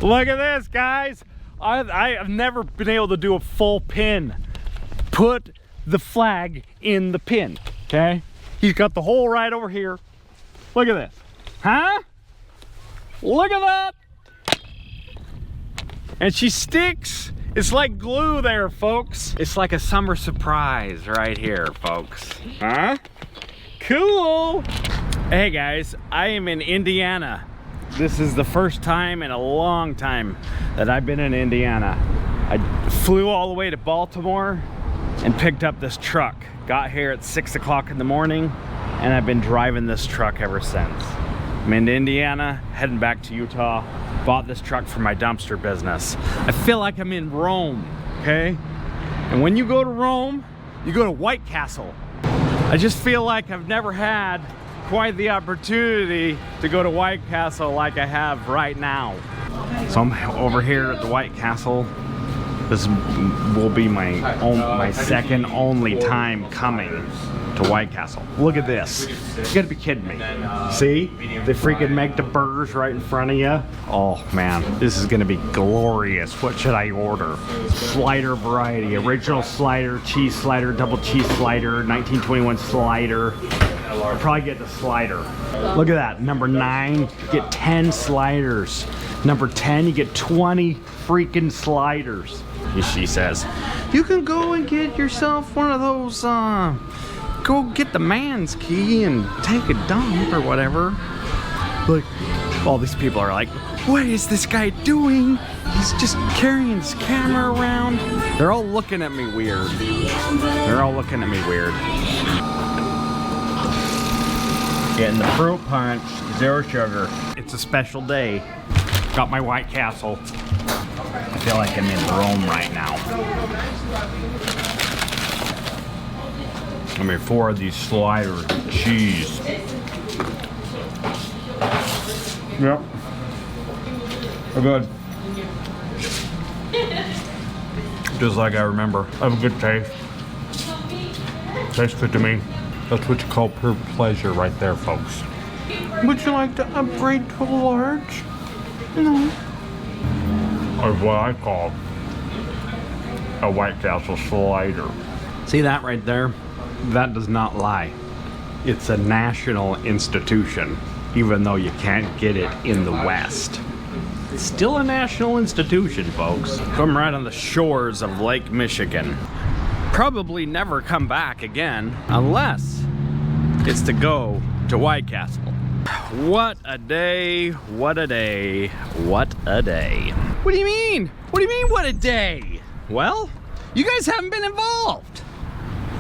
Look at this, guys. I have never been able to do a full pin. Put the flag in the pin, okay? He's got the hole right over here. Look at this. Huh? Look at that. And she sticks. It's like glue there, folks. It's like a summer surprise right here, folks. Huh? Cool. Hey guys, I am in Indiana. This is the first time in a long time that I've been in Indiana. I flew all the way to Baltimore and picked up this truck. Got here at 6 o'clock in the morning, and I've been driving this truck ever since. I'm in Indiana, heading back to Utah. Bought this truck for my dumpster business. I feel like I'm in Rome, okay? And when you go to Rome, you go to White Castle. I just feel like I've never had quite the opportunity to go to White Castle like I have right now. So I'm over here at the White Castle. This will be my second only time coming to White Castle. Look at this. You gotta be kidding me. See? They freaking make the burgers right in front of you. Oh man, this is gonna be glorious. What should I order? Slider variety. Original slider, cheese slider, double cheese slider, 1921 slider. I'll probably get the slider. Look at that. Number 9, you get 10 sliders. Number 10, you get 20 freaking sliders. She says, you can go and get yourself one of those, go get the man's key and take a dump or whatever. Look, all these people are like, what is this guy doing? He's just carrying his camera around. They're all looking at me weird. They're all looking at me weird. Getting the fruit punch, 0 sugar. It's a special day. Got my White Castle. I feel like I'm in Rome right now. I mean, 4 of these sliders of cheese. Yep. They're good. Just like I remember. Have a good taste. Tastes good to me. That's what you call pure pleasure right there, folks. Would you like to upgrade to a large? No. Or what I call a White Castle slider. See that right there? That does not lie. It's a national institution, even though you can't get it in the West. It's still a national institution, folks. Come right on the shores of Lake Michigan. Probably never come back again, unless it's to go to White Castle. What a day, what a day, what a day. What do you mean? What do you mean, what a day? Well, you guys haven't been involved.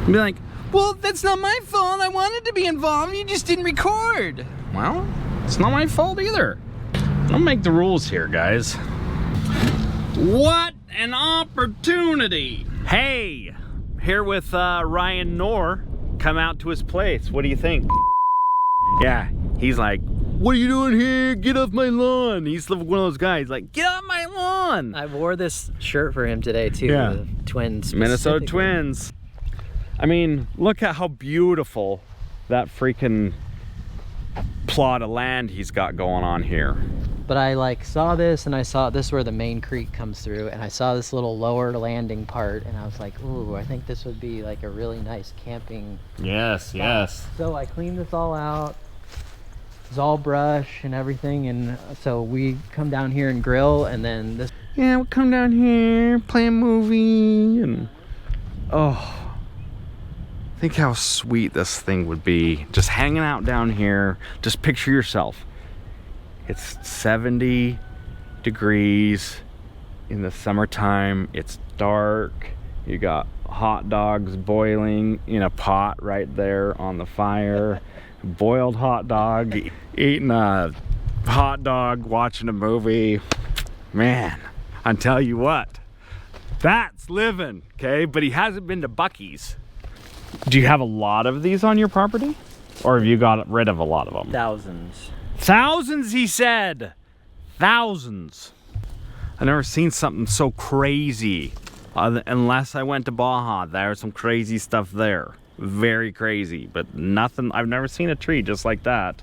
You'd be like, well, that's not my fault. I wanted to be involved. You just didn't record. Well, it's not my fault either. Don't make the rules here, guys. What an opportunity. Hey, here with Ryan Knorr. Come out to his place. What do you think? Yeah, he's like, what are you doing here? Get off my lawn. He's one of those guys like, get off my lawn. I wore this shirt for him today too. Yeah. The Twins. Minnesota Twins. I mean, look at how beautiful that freaking plot of land he's got going on here. But I like saw this, and I saw this where the main creek comes through, and I saw this little lower landing part, and I was like, ooh, I think this would be like a really nice camping Yes, spot. yes. So I cleaned this all out. It's all brush and everything, and so we come down here and grill, and then this. Yeah, we come down here, play a movie, and oh, think how sweet this thing would be. Just hanging out down here. Just picture yourself. It's 70 degrees in the summertime. It's dark. You got hot dogs boiling in a pot right there on the fire. Boiled hot dog. Eating a hot dog, watching a movie. Man, I tell you what, that's living, okay? But he hasn't been to Buc-ee's. Do you have a lot of these on your property? Or have you got rid of a lot of them? Thousands. Thousands, he said. Thousands. I've never seen something so crazy. Unless I went to Baja, there's some crazy stuff there. Very crazy, but nothing. I've never seen a tree just like that.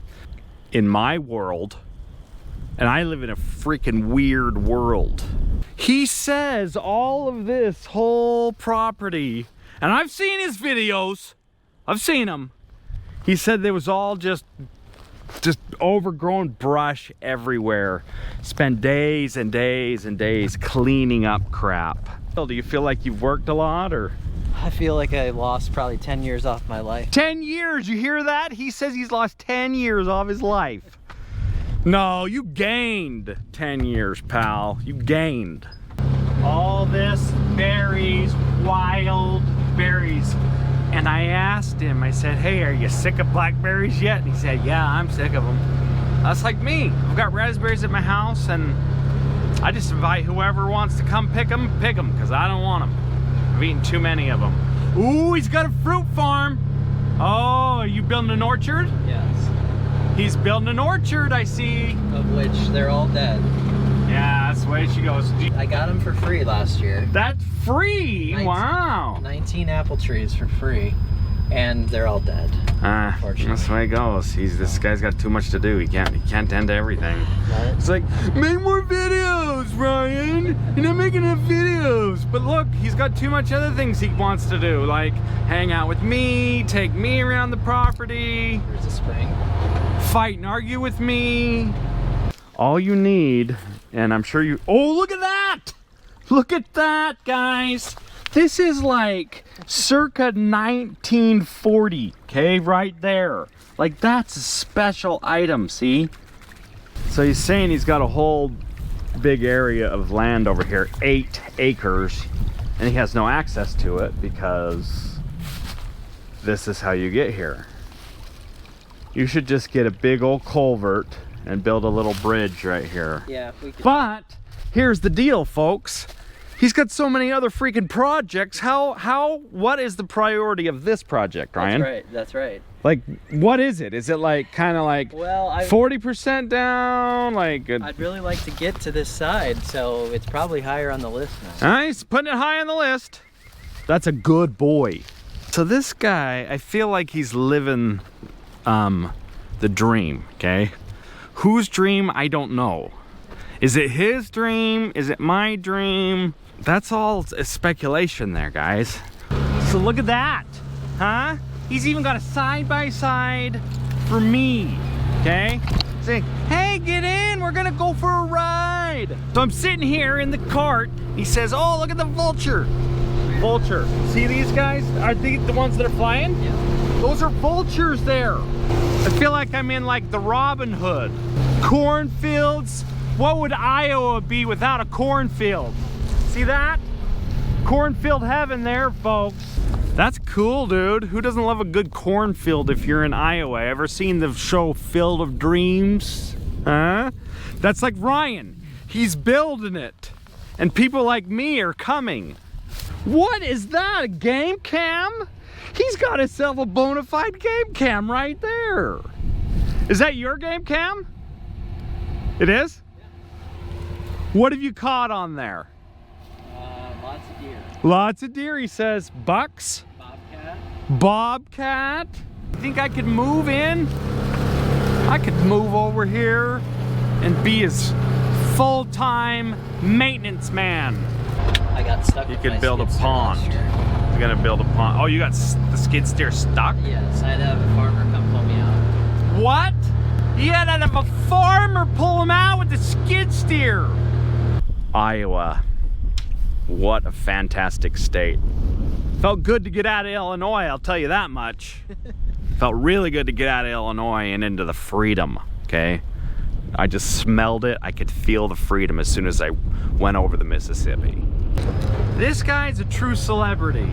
In my world, And I live in a freaking weird world. He says all of this whole property, and I've seen his videos. I've seen them. He said there was all just overgrown brush everywhere. Spend days and days and days cleaning up crap. Do you feel like you've worked a lot, or? I feel like I lost probably 10 years off my life. 10 years, you hear that? He says he's lost 10 years off his life. No, you gained 10 years, pal. You gained. All this berries, wild berries. And I asked him, I said, hey, are you sick of blackberries yet? And he said, yeah, I'm sick of them. That's like me. I've got raspberries at my house, and I just invite whoever wants to come pick them, because I don't want them. I've eaten too many of them. Ooh, he's got a fruit farm. Oh, are you building an orchard? Yes. He's building an orchard, I see. Of which they're all dead. Yeah, that's the way she goes. I got them for free last year. That's free? 19, wow. 19 apple trees for free. And they're all dead. That's the way it goes. This guy's got too much to do. He can't tend to everything. It's like, make more videos, Ryan. You're not making enough videos. But look, he's got too much other things he wants to do, like hang out with me, take me around the property. There's a spring. Fight and argue with me. All you need, and I'm sure you. Oh, look at that! Look at that, guys. This is like circa 1940, okay, right there. Like, that's a special item, see? So he's saying he's got a whole big area of land over here, 8 acres, and he has no access to it because this is how you get here. You should just get a big old culvert and build a little bridge right here. Yeah, we could. But here's the deal, folks. He's got so many other freaking projects. What is the priority of this project, Ryan? That's right. Like, what is it? Is it like, kind of like 40% down? Like, I'd really like to get to this side, so it's probably higher on the list now. Nice, putting it high on the list. That's a good boy. So this guy, I feel like he's living the dream, okay? Whose dream? I don't know. Is it his dream? Is it my dream? That's all speculation there, guys. So look at that, huh? He's even got a side-by-side for me, okay? Saying, hey, get in, we're gonna go for a ride. So I'm sitting here in the cart. He says, oh, look at the vulture. Vulture. See these guys? Are these the ones that are flying? Yeah. Those are vultures there. I feel like I'm in like the Robin Hood. Cornfields. What would Iowa be without a cornfield? See that? Cornfield heaven there, folks. That's cool, dude. Who doesn't love a good cornfield if you're in Iowa? Ever seen the show Field of Dreams? Huh? That's like Ryan. He's building it. And people like me are coming. What is that? A game cam? He's got himself a bona fide game cam right there. Is that your game cam? It is? What have you caught on there? Lots of deer. Lots of deer, he says. Bucks? Bobcat. Bobcat? You think I could move in? I could move over here and be his full-time maintenance man. I got stuck. You with could my build a skid steer pond. last year. You're gonna build a pond. Oh, you got the skid steer stuck? Yes, I had to have a farmer come pull me out. What? You had to have a farmer pull him out with the skid steer. Iowa. What a fantastic state. Felt good to get out of Illinois, I'll tell you that much. Felt really good to get out of Illinois and into the freedom, okay? I just smelled it. I could feel the freedom as soon as I went over the Mississippi. This guy's a true celebrity,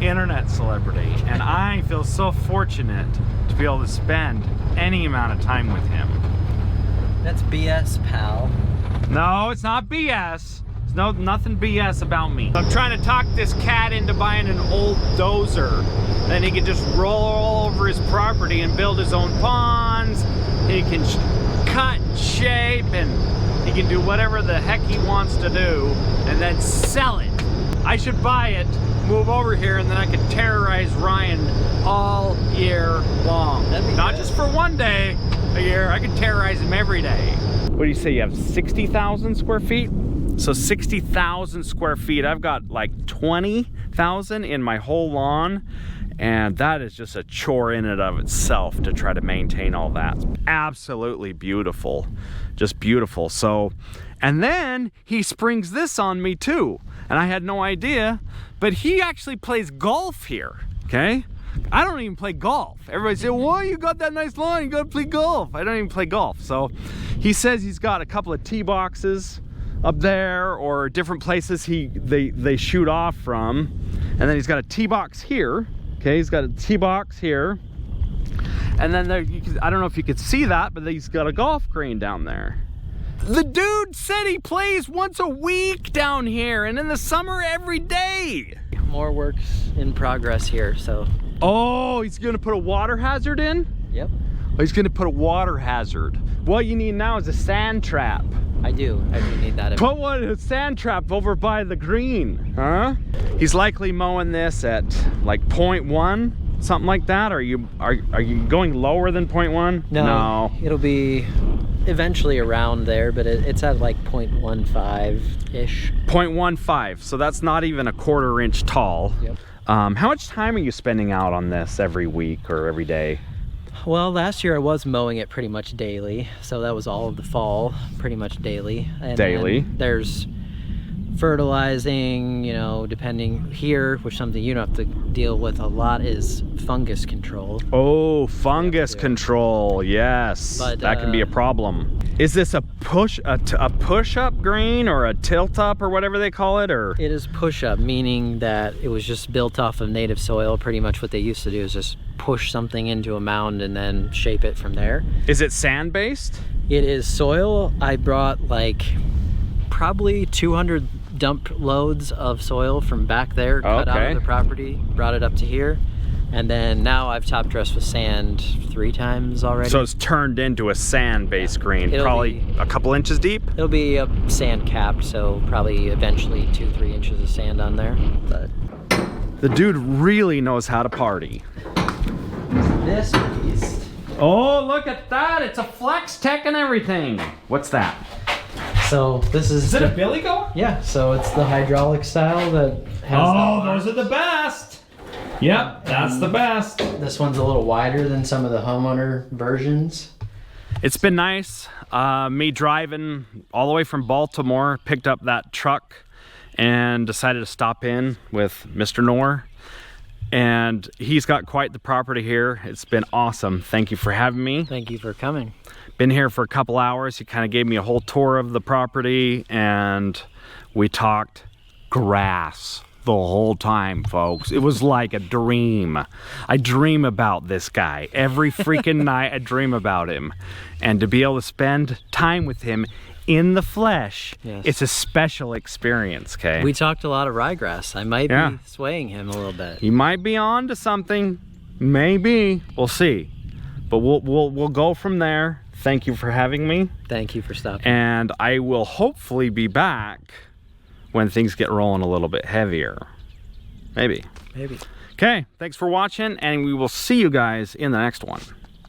internet celebrity, and I feel so fortunate to be able to spend any amount of time with him. That's BS, pal. No, it's not BS. There's nothing BS about me. I'm trying to talk this cat into buying an old dozer. Then he can just roll all over his property and build his own ponds. He can cut and shape, and he can do whatever the heck he wants to do and then sell it. I should buy it, move over here, and then I can terrorize Ryan all year long. That'd be Not good. just for one day a year, I can terrorize him every day. what do you say, you have 60,000 square feet? So 60,000 square feet. I've got like 20,000 in my whole lawn, and that is just a chore in and of itself to try to maintain all that. It's absolutely beautiful, just beautiful. So, and then he springs this on me too, and I had no idea, but he actually plays golf here, okay? I don't even play golf. Everybody said, well, you got that nice lawn, you gotta play golf. I don't even play golf. So he says he's got a couple of tee boxes up there, or different places they shoot off from, and then he's got a tee box here. Okay, he's got a tee box here, and then there, I don't know if you could see that, but he's got a golf green down there. The dude said he plays once a week down here, and in the summer every day. More work's in progress here, so. Oh, he's gonna put a water hazard in? Yep. Oh, he's gonna put a water hazard. What you need now is a sand trap. I do need that. Put one, a sand trap over by the green, huh? He's likely mowing this at like 0.1, something like that. Are you going lower than 0.1? No. It'll be eventually around there, but it's at like 0.15-ish. 0.15, so that's not even a 1/4 inch tall. Yep. How much time are you spending out on this every week or every day? Well, last year I was mowing it pretty much daily, so that was all of the fall, pretty much daily. And daily. There's fertilizing, you know, depending here, which something you don't have to deal with a lot is fungus control. Oh, fungus control, yes. But, that can be a problem. Is this a push-up green or a tilt-up or whatever they call it, or? It is push-up, meaning that it was just built off of native soil. Pretty much what they used to do is just push something into a mound and then shape it from there. Is it sand-based? It is soil. I brought like probably 200 dump loads of soil from back there, cut out of the property, brought it up to here, and then now I've top dressed with sand 3 times already. So it's turned into a sand-based green, probably a couple inches deep? It'll be a sand capped, so probably eventually 2-3 inches of sand on there. But the dude really knows how to party. This beast. Oh, look at that! It's a Flex Tech and everything. What's that? So this is it a billy goat? Yeah, so it's the hydraulic style that has. Oh, those are the best. Yep, that's the best. This one's a little wider than some of the homeowner versions. It's been nice. Me driving all the way from Baltimore, picked up that truck and decided to stop in with Mr. Knorr. And he's got quite the property here. It's been awesome. Thank you for having me. Thank you for coming. Been here for a couple hours. He kind of gave me a whole tour of the property, and we talked grass the whole time, folks. It was like a dream. I dream about this guy. Every freaking night I dream about him. And to be able to spend time with him in the flesh, yes, it's a special experience, okay? We talked a lot of ryegrass. I might be swaying him a little bit. He might be on to something. Maybe. We'll see. But we'll go from there. Thank you for having me. Thank you for stopping. And I will hopefully be back when things get rolling a little bit heavier. Maybe. Maybe. Okay, thanks for watching, and we will see you guys in the next one.